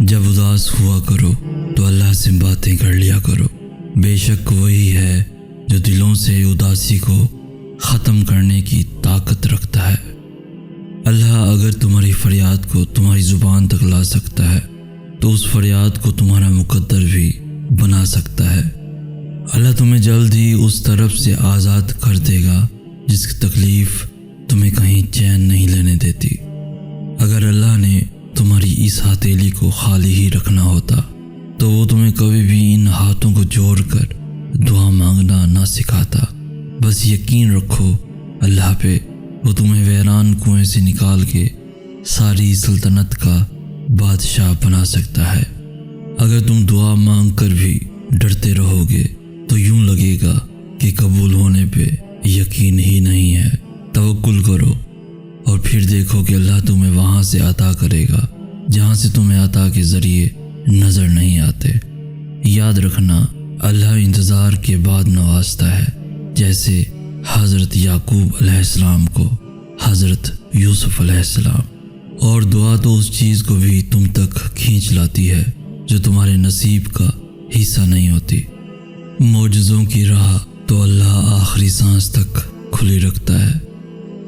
جب اداس ہوا کرو تو اللہ سے باتیں کر لیا کرو، بے شک وہی ہے جو دلوں سے اداسی کو ختم کرنے کی طاقت رکھتا ہے۔ اللہ اگر تمہاری فریاد کو تمہاری زبان تک لا سکتا ہے تو اس فریاد کو تمہارا مقدر بھی بنا سکتا ہے۔ اللہ تمہیں جلد ہی اس طرف سے آزاد کر دے گا جس کی تکلیف تمہیں کہیں چین نہیں لینے دیتی۔ اگر اللہ نے تمہاری اس ہتھیلی کو خالی ہی رکھنا ہوتا تو وہ تمہیں کبھی بھی ان ہاتھوں کو جوڑ کر دعا مانگنا نہ سکھاتا۔ بس یقین رکھو اللہ پہ، وہ تمہیں ویران کنویں سے نکال کے ساری سلطنت کا بادشاہ بنا سکتا ہے۔ اگر تم دعا مانگ کر بھی ڈرتے رہو گے تو یوں لگے گا کہ قبول ہونے پہ یقین ہی نہیں ہے۔ توکل کرو اور پھر دیکھو کہ اللہ تمہیں وہاں سے عطا کرے گا جہاں سے تمہیں عطا کے ذریعے نظر نہیں آتے۔ یاد رکھنا، اللہ انتظار کے بعد نوازتا ہے، جیسے حضرت یعقوب علیہ السلام کو حضرت یوسف علیہ السلام۔ اور دعا تو اس چیز کو بھی تم تک کھینچ لاتی ہے جو تمہارے نصیب کا حصہ نہیں ہوتی۔ معجزوں کی راہ تو اللہ آخری سانس تک کھلی رکھتا ہے،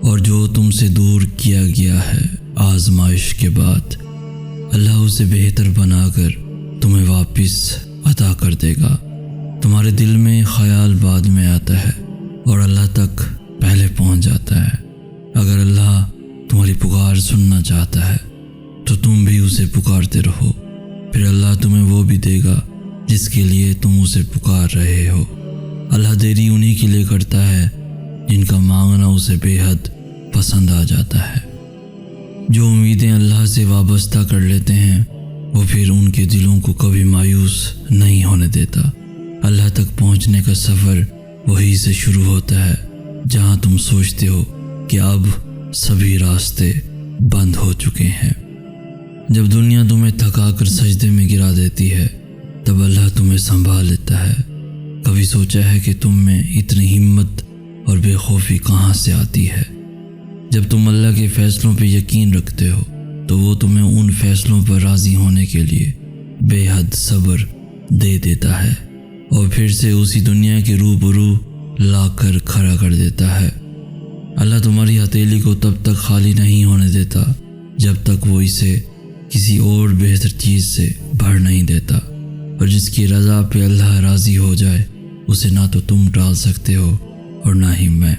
اور جو تم سے دور کیا گیا ہے آزمائش کے بعد، اللہ اسے بہتر بنا کر تمہیں واپس عطا کر دے گا۔ تمہارے دل میں خیال بعد میں آتا ہے اور اللہ تک پہلے پہنچ جاتا ہے۔ اگر اللہ تمہاری پکار سننا چاہتا ہے تو تم بھی اسے پکارتے رہو، پھر اللہ تمہیں وہ بھی دے گا جس کے لیے تم اسے پکار رہے ہو۔ اللہ دیری انہی کے لیے کرتا ہے جن کا مانگنا اسے بے حد پسند آ جاتا ہے۔ جو امیدیں اللہ سے وابستہ کر لیتے ہیں وہ پھر ان کے دلوں کو کبھی مایوس نہیں ہونے دیتا۔ اللہ تک پہنچنے کا سفر وہی سے شروع ہوتا ہے جہاں تم سوچتے ہو کہ اب سبھی راستے بند ہو چکے ہیں۔ جب دنیا تمہیں تھکا کر سجدے میں گرا دیتی ہے تب اللہ تمہیں سنبھال لیتا ہے۔ کبھی سوچا ہے کہ تم میں اتنی ہمت اور بے خوفی کہاں سے آتی ہے؟ جب تم اللہ کے فیصلوں پہ یقین رکھتے ہو تو وہ تمہیں ان فیصلوں پر راضی ہونے کے لیے بے حد صبر دے دیتا ہے اور پھر سے اسی دنیا کے روبرو لا کر کھڑا کر دیتا ہے۔ اللہ تمہاری ہتھیلی کو تب تک خالی نہیں ہونے دیتا جب تک وہ اسے کسی اور بہتر چیز سے بھر نہیں دیتا، اور جس کی رضا پہ اللہ راضی ہو جائے اسے نہ تو تم ٹال سکتے ہو اور نہ ہی میں۔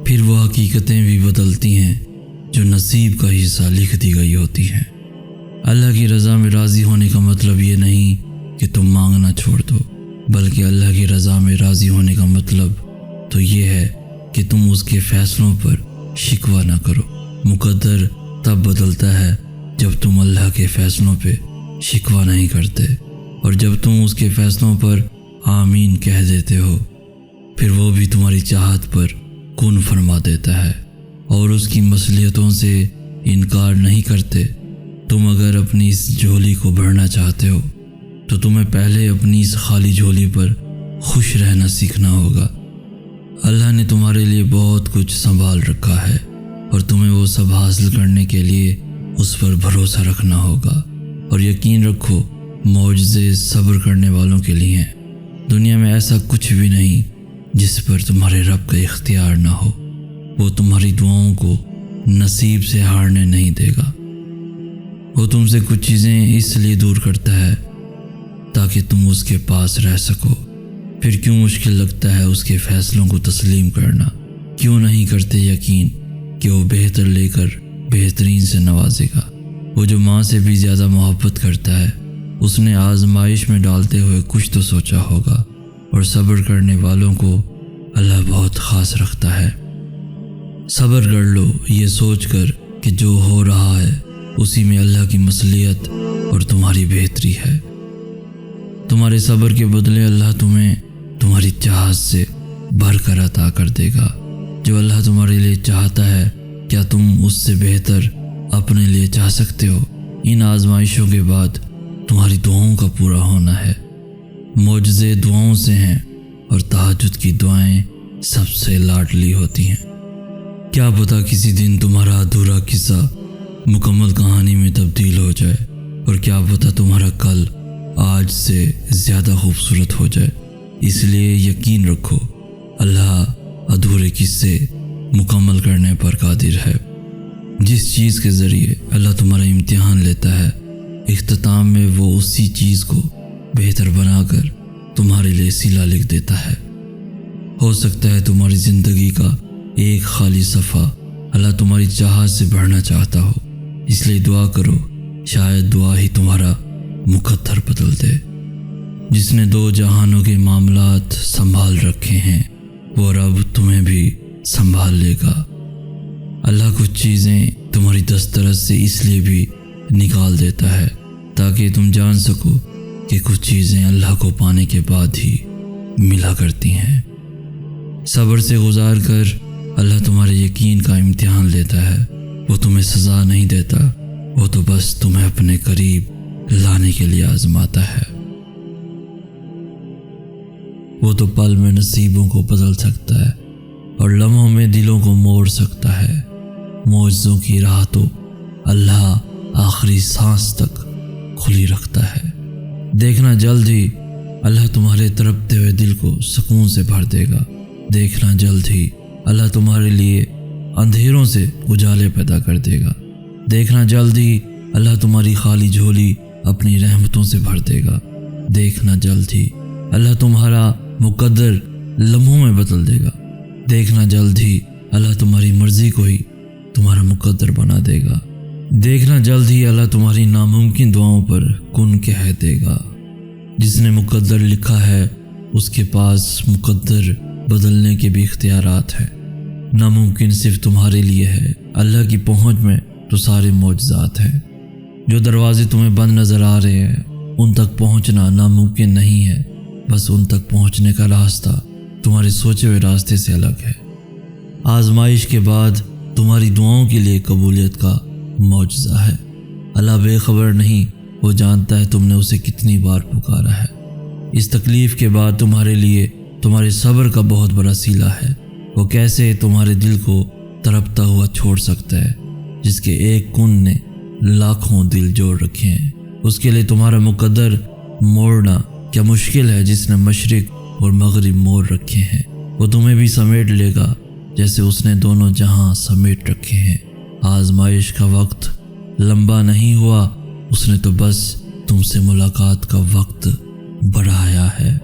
پھر وہ حقیقتیں بھی بدلتی ہیں جو نصیب کا حصہ لکھ دی گئی ہوتی ہیں۔ اللہ کی رضا میں راضی ہونے کا مطلب یہ نہیں کہ تم مانگنا چھوڑ دو، بلکہ اللہ کی رضا میں راضی ہونے کا مطلب تو یہ ہے کہ تم اس کے فیصلوں پر شکوہ نہ کرو۔ مقدر تب بدلتا ہے جب تم اللہ کے فیصلوں پہ شکوہ نہیں کرتے، اور جب تم اس کے فیصلوں پر آمین کہہ دیتے ہو پھر وہ بھی تمہاری چاہت پر کن فرما دیتا ہے اور اس کی مصلحتوں سے انکار نہیں کرتے۔ تم اگر اپنی اس جھولی کو بھرنا چاہتے ہو تو تمہیں پہلے اپنی اس خالی جھولی پر خوش رہنا سیکھنا ہوگا۔ اللہ نے تمہارے لیے بہت کچھ سنبھال رکھا ہے اور تمہیں وہ سب حاصل کرنے کے لیے اس پر بھروسہ رکھنا ہوگا، اور یقین رکھو معجزے صبر کرنے والوں کے لیے ہیں۔ دنیا میں ایسا کچھ بھی نہیں جس پر تمہارے رب کا اختیار نہ ہو۔ وہ تمہاری دعاؤں کو نصیب سے ہارنے نہیں دے گا۔ وہ تم سے کچھ چیزیں اس لیے دور کرتا ہے تاکہ تم اس کے پاس رہ سکو۔ پھر کیوں مشکل لگتا ہے اس کے فیصلوں کو تسلیم کرنا؟ کیوں نہیں کرتے یقین کہ وہ بہتر لے کر بہترین سے نوازے گا؟ وہ جو ماں سے بھی زیادہ محبت کرتا ہے، اس نے آزمائش میں ڈالتے ہوئے کچھ تو سوچا ہوگا، اور صبر کرنے والوں کو اللہ بہت خاص رکھتا ہے۔ صبر کر لو یہ سوچ کر کہ جو ہو رہا ہے اسی میں اللہ کی مصلحت اور تمہاری بہتری ہے۔ تمہارے صبر کے بدلے اللہ تمہیں تمہاری چاہت سے بھر کر عطا کر دے گا۔ جو اللہ تمہارے لیے چاہتا ہے کیا تم اس سے بہتر اپنے لیے چاہ سکتے ہو؟ ان آزمائشوں کے بعد تمہاری دعاؤں کا پورا ہونا ہے۔ معجزے دعاؤں سے ہیں اور تہجد کی دعائیں سب سے لاڈلی ہوتی ہیں۔ کیا پتہ کسی دن تمہارا ادھورا قصہ مکمل کہانی میں تبدیل ہو جائے اور کیا پتہ تمہارا کل آج سے زیادہ خوبصورت ہو جائے۔ اس لیے یقین رکھو، اللہ ادھورے قصے مکمل کرنے پر قادر ہے۔ جس چیز کے ذریعے اللہ تمہارا امتحان لیتا ہے، اختتام میں وہ اسی چیز کو بہتر بنا کر تمہارے لیے صلہ لکھ دیتا ہے۔ ہو سکتا ہے تمہاری زندگی کا ایک خالی صفحہ اللہ تمہاری چاہت سے بھرنا چاہتا ہو، اس لیے دعا کرو، شاید دعا ہی تمہارا مقدر بدل دے۔ جس نے دو جہانوں کے معاملات سنبھال رکھے ہیں، وہ رب تمہیں بھی سنبھال لے گا۔ اللہ کچھ چیزیں تمہاری دسترس سے اس لیے بھی نکال دیتا ہے تاکہ تم جان سکو کہ کچھ چیزیں اللہ کو پانے کے بعد ہی ملا کرتی ہیں۔ صبر سے گزار کر اللہ تمہارے یقین کا امتحان لیتا ہے۔ وہ تمہیں سزا نہیں دیتا، وہ تو بس تمہیں اپنے قریب لانے کے لیے آزماتا ہے۔ وہ تو پل میں نصیبوں کو بدل سکتا ہے اور لمحوں میں دلوں کو موڑ سکتا ہے۔ معجزوں کی راہ تو اللہ آخری سانس تک کھلی رکھتا ہے۔ دیکھنا جلد ہی اللہ تمہارے تڑپتے ہوئے دل کو سکون سے بھر دے گا۔ دیکھنا جلد ہی اللہ تمہارے لیے اندھیروں سے اجالے پیدا کر دے گا۔ دیکھنا جلد ہی اللہ تمہاری خالی جھولی اپنی رحمتوں سے بھر دے گا۔ دیکھنا جلد ہی اللہ تمہارا مقدر لمحوں میں بدل دے گا۔ دیکھنا جلد ہی اللہ تمہاری مرضی کو ہی تمہارا مقدر بنا دے گا۔ دیکھنا جلد ہی اللہ تمہاری ناممکن دعاؤں پر کن کہہ دے گا۔ جس نے مقدر لکھا ہے اس کے پاس مقدر بدلنے کے بھی اختیارات ہیں۔ ناممکن صرف تمہارے لیے ہے، اللہ کی پہنچ میں تو سارے معجزات ہیں۔ جو دروازے تمہیں بند نظر آ رہے ہیں ان تک پہنچنا ناممکن نہیں ہے، بس ان تک پہنچنے کا راستہ تمہارے سوچے ہوئے راستے سے الگ ہے۔ آزمائش کے بعد تمہاری دعاؤں کے لیے قبولیت کا معجزہ ہے۔ اللہ بے خبر نہیں، وہ جانتا ہے تم نے اسے کتنی بار پکارا ہے۔ اس تکلیف کے بعد تمہارے لیے تمہارے صبر کا بہت بڑا صلہ ہے۔ وہ کیسے تمہارے دل کو تڑپتا ہوا چھوڑ سکتا ہے جس کے ایک کن نے لاکھوں دل جوڑ رکھے ہیں۔ اس کے لیے تمہارا مقدر موڑنا کیا مشکل ہے جس نے مشرق اور مغرب موڑ رکھے ہیں۔ وہ تمہیں بھی سمیٹ لے گا جیسے اس نے دونوں جہاں سمیٹ رکھے ہیں۔ آزمائش کا وقت لمبا نہیں ہوا، اس نے تو بس تم سے ملاقات کا وقت بڑھایا ہے۔